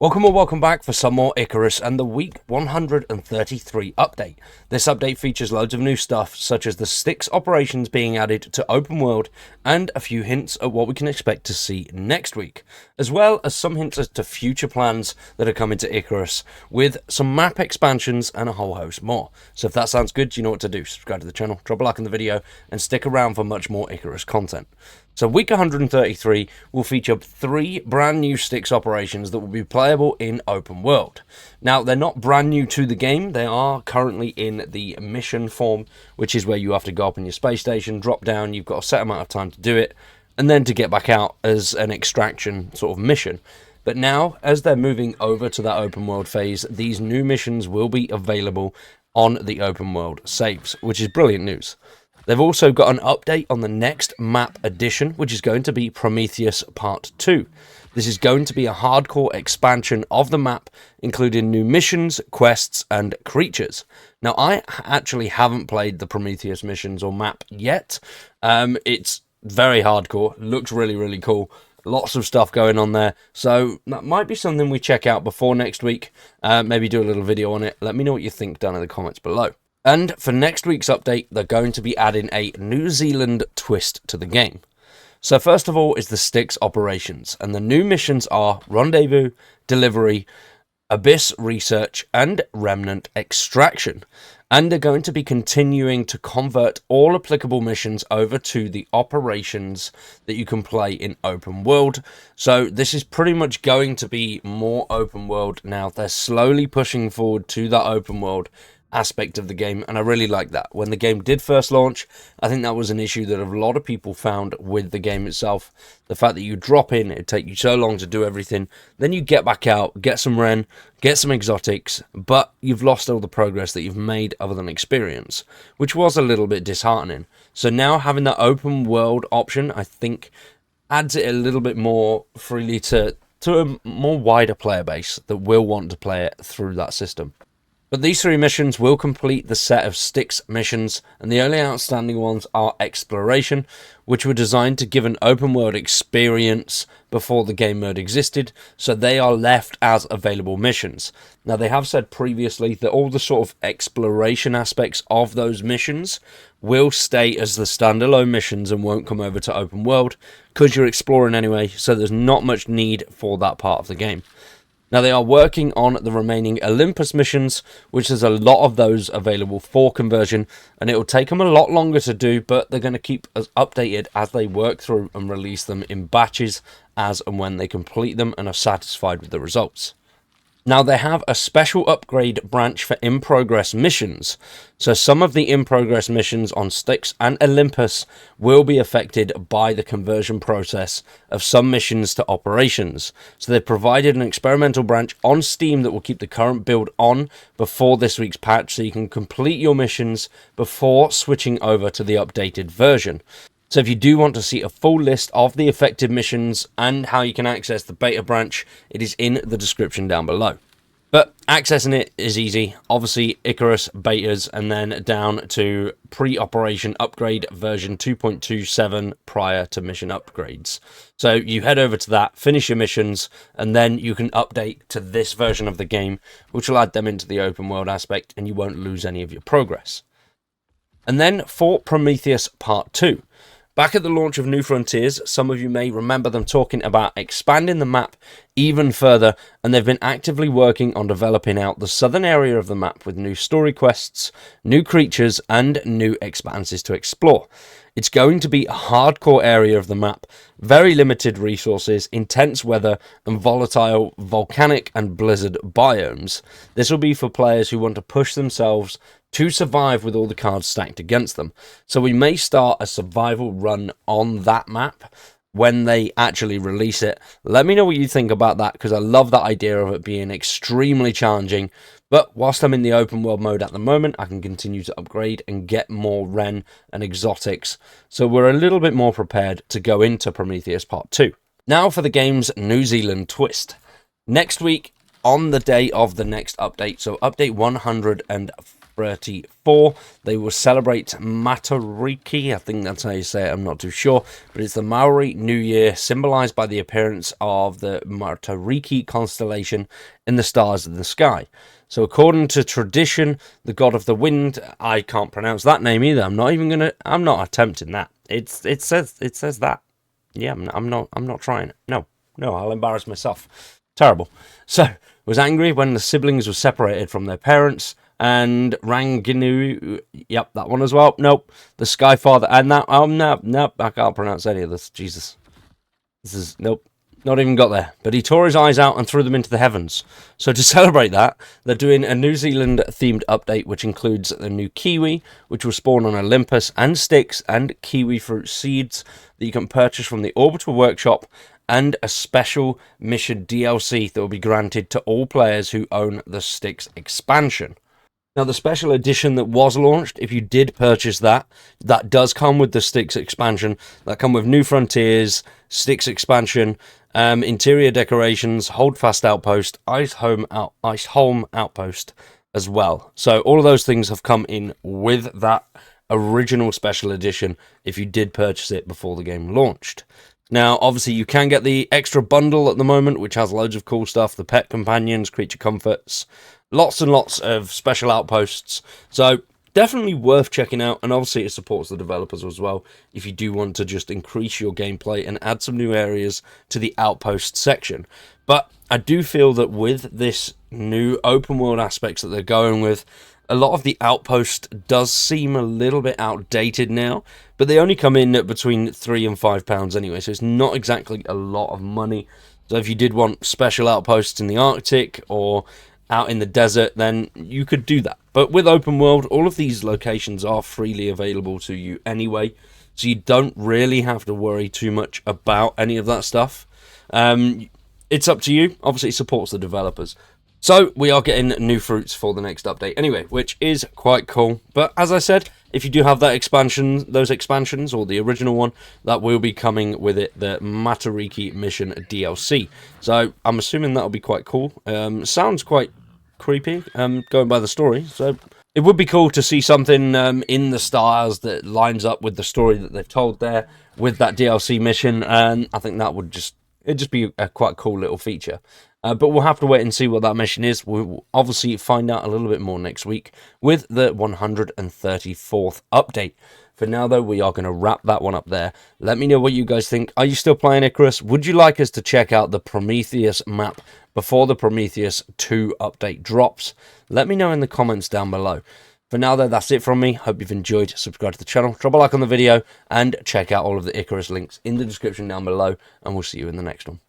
Welcome or welcome back for some more Icarus and the week 133 update. This update features loads of new stuff such as the Styx operations being added to open world and a few hints at what we can expect to see next week, as well as some hints as to future plans that are coming to Icarus with some map expansions and a whole host more. So if that sounds good, you know what to do. Subscribe to the channel, drop a like on the video and stick around for much more Icarus content. So week 133 will feature 3 brand new Styx operations that will be playable in open world. Now, they're not brand new to the game, they are currently in the mission form, which is where you have to go up in your space station, drop down, you've got a set amount of time to do it, and then to get back out as an extraction sort of mission. But now, as they're moving over to that open world phase, these new missions will be available on the open world saves, which is brilliant news. They've also got an update on the next map addition, which is going to be Prometheus Part 2. This is going to be a hardcore expansion of the map, including new missions, quests, and creatures. Now, I actually haven't played the Prometheus missions or map yet. It's very hardcore, looks really, really cool. Lots of stuff going on there, so that might be something we check out before next week. Maybe do a little video on it. Let me know what you think down in the comments below. And for next week's update, they're going to be adding a New Zealand twist to the game. So first of all is the Styx operations, and the new missions are Rendezvous, Delivery, Abyss Research, and Remnant Extraction. And they're going to be continuing to convert all applicable missions over to the operations that you can play in open world. So this is pretty much going to be more open world now. They're slowly pushing forward to that open world aspect of the game, and I really like that. When the game did first launch, I think that was an issue that a lot of people found with the game itself. The fact that you drop in, it'd take you so long to do everything, then you get back out, get some Ren, get some exotics, but you've lost all the progress that you've made other than experience, which was a little bit disheartening. So now having that open world option, I think, adds it a little bit more freely to a more wider player base that will want to play it through that system. But these 3 missions will complete the set of Styx missions, and the only outstanding ones are Exploration, which were designed to give an open world experience before the game mode existed, so they are left as available missions. Now, they have said previously that all the sort of exploration aspects of those missions will stay as the standalone missions and won't come over to open world, because you're exploring anyway, so there's not much need for that part of the game. Now, they are working on the remaining Olympus missions, which there's a lot of those available for conversion, and it will take them a lot longer to do, but they're going to keep us updated as they work through and release them in batches as and when they complete them and are satisfied with the results. Now, they have a special upgrade branch for in-progress missions. So some of the in-progress missions on Styx and Olympus will be affected by the conversion process of some missions to operations. So they've provided an experimental branch on Steam that will keep the current build on before this week's patch, so you can complete your missions before switching over to the updated version. So if you do want to see a full list of the affected missions and how you can access the beta branch, it is in the description down below. But accessing it is easy. Obviously, Icarus betas and then down to pre-operation upgrade version 2.27 prior to mission upgrades. So you head over to that, finish your missions, and then you can update to this version of the game, which will add them into the open world aspect, and you won't lose any of your progress. And then for Prometheus Part 2. Back at the launch of New Frontiers, some of you may remember them talking about expanding the map even further, and they've been actively working on developing out the southern area of the map with new story quests, new creatures, and new expanses to explore. It's going to be a hardcore area of the map, very limited resources, intense weather, and volatile volcanic and blizzard biomes. This will be for players who want to push themselves to survive with all the cards stacked against them. So we may start a survival run on that map when they actually release it. Let me know what you think about that, because I love that idea of it being extremely challenging. But whilst I'm in the open world mode at the moment, I can continue to upgrade and get more Ren and exotics. So we're a little bit more prepared to go into Prometheus Part 2. Now for the game's New Zealand twist. Next week, on the day of the next update, so update 134, 134. They will celebrate Matariki. I think that's how you say it. I'm not too sure. But it's the Maori New Year, symbolized by the appearance of the Matariki constellation in the stars in the sky. So according to tradition, the god of the wind, I can't pronounce that name either. I'm not attempting that. It says that. Yeah, I'm not trying it. No, I'll embarrass myself. Terrible. So, was angry when the siblings were separated from their parents, and Ranginu, yep, that one as well. Nope, the Sky Father, and that, nope, I can't pronounce any of this. Jesus. This is, nope, not even got there. But he tore his eyes out and threw them into the heavens. So to celebrate that, they're doing a New Zealand-themed update, which includes the new kiwi, which will spawn on Olympus, and sticks and kiwi fruit seeds that you can purchase from the Orbital Workshop, and a special mission DLC that will be granted to all players who own the Styx expansion. Now, the special edition that was launched, if you did purchase that, that does come with the Styx expansion. That come with New Frontiers, Styx expansion, interior decorations, Holdfast Outpost, Ice Home Outpost as well. So all of those things have come in with that original special edition if you did purchase it before the game launched. Now, obviously, you can get the extra bundle at the moment, which has loads of cool stuff. The pet companions, creature comforts, lots and lots of special outposts. So, definitely worth checking out. And obviously, it supports the developers as well, if you do want to just increase your gameplay and add some new areas to the outpost section. But I do feel that with this new open world aspects that they're going with, a lot of the outpost does seem a little bit outdated now, but they only come in at between £3 and £5 anyway, so it's not exactly a lot of money. So if you did want special outposts in the Arctic or out in the desert, then you could do that. But with open world, all of these locations are freely available to you anyway, so you don't really have to worry too much about any of that stuff. It's up to you. Obviously, it supports the developers. So, we are getting new fruits for the next update anyway, which is quite cool. But as I said, if you do have that expansion, those expansions, or the original one, that will be coming with it, the Matariki Mission DLC. So, I'm assuming that'll be quite cool. Sounds quite creepy, going by the story. So, it would be cool to see something in the stars that lines up with the story that they've told there, with that DLC mission, and I think that would it'd just be a quite cool little feature. But we'll have to wait and see what that mission is. We'll obviously find out a little bit more next week with the 134th update. For now, though, we are going to wrap that one up there. Let me know what you guys think. Are you still playing Icarus? Would you like us to check out the Prometheus map before the Prometheus 2 update drops? Let me know in the comments down below. For now, though, that's it from me. Hope you've enjoyed. Subscribe to the channel, drop a like on the video, and check out all of the Icarus links in the description down below. And we'll see you in the next one.